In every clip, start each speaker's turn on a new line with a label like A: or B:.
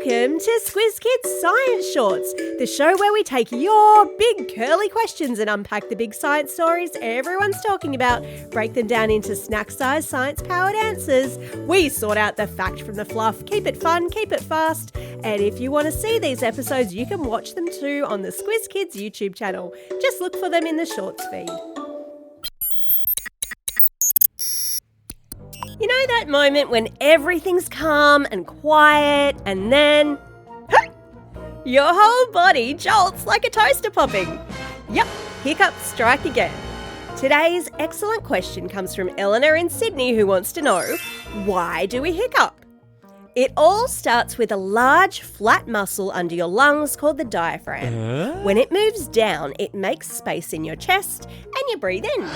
A: Welcome to Squiz Kids Science Shorts, the show where we take your big curly questions and unpack the big science stories everyone's talking about, break them down into snack-sized science-powered answers. We sort out the fact from the fluff, keep it fun, keep it fast, and if you want to see these episodes, you can watch them too on the Squiz Kids YouTube channel. Just look for them in the Shorts feed. You know that moment when everything's calm and quiet and then your whole body jolts like a toaster popping? Yep, hiccups strike again. Today's excellent question comes from Eleanor in Sydney, who wants to know, why do we hiccup? It all starts with a large flat muscle under your lungs called the diaphragm. When it moves down, it makes space in your chest and you breathe in.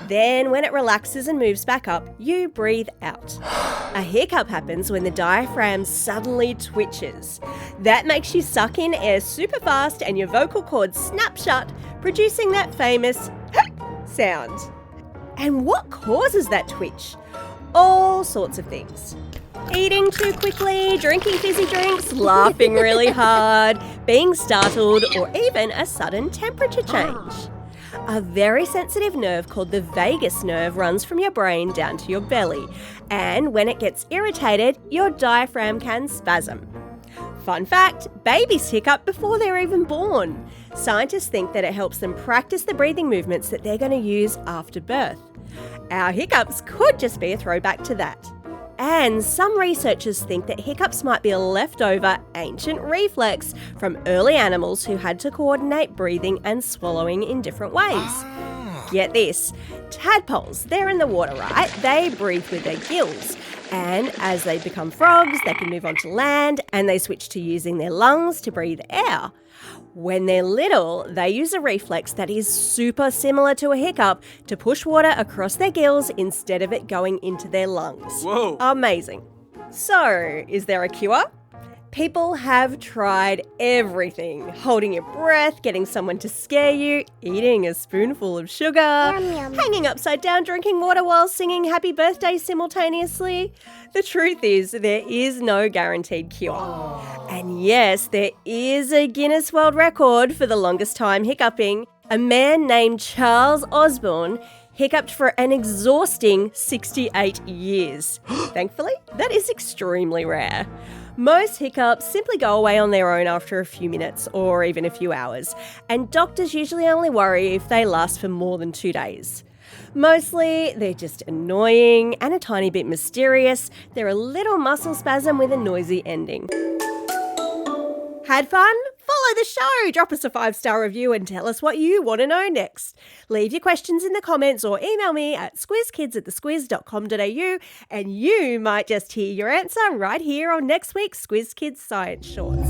A: Then when it relaxes and moves back up, you breathe out. A hiccup happens when the diaphragm suddenly twitches. That makes you suck in air super fast and your vocal cords snap shut, producing that famous sound. And what causes that twitch? All sorts of things. Eating too quickly, drinking fizzy drinks, laughing really hard, being startled, or even a sudden temperature change. A very sensitive nerve called the vagus nerve runs from your brain down to your belly, and when it gets irritated, your diaphragm can spasm. Fun fact, babies hiccup before they're even born. Scientists think that it helps them practice the breathing movements that they're going to use after birth. Our hiccups could just be a throwback to that. And some researchers think that hiccups might be a leftover ancient reflex from early animals who had to coordinate breathing and swallowing in different ways. Get this, tadpoles, they're in the water, right? They breathe with their gills. And as they become frogs, they can move on to land and they switch to using their lungs to breathe air. When they're little, they use a reflex that is super similar to a hiccup to push water across their gills instead of it going into their lungs.
B: Whoa!
A: Amazing. So, is there a cure? People have tried everything. Holding your breath, getting someone to scare you, eating a spoonful of sugar, hanging upside down, drinking water while singing happy birthday simultaneously. The truth is, there is no guaranteed cure. And yes, there is a Guinness World Record for the longest time hiccuping. A man named Charles Osborne hiccuped for an exhausting 68 years. Thankfully, that is extremely rare. Most hiccups simply go away on their own after a few minutes or even a few hours, and doctors usually only worry if they last for more than 2 days. Mostly, they're just annoying and a tiny bit mysterious. They're a little muscle spasm with a noisy ending. Had fun? Follow the show, drop us a 5-star review and tell us what you want to know next. Leave your questions in the comments or email me at squizkids@thesquiz.com.au and you might just hear your answer right here on next week's Squiz Kids Science Shorts.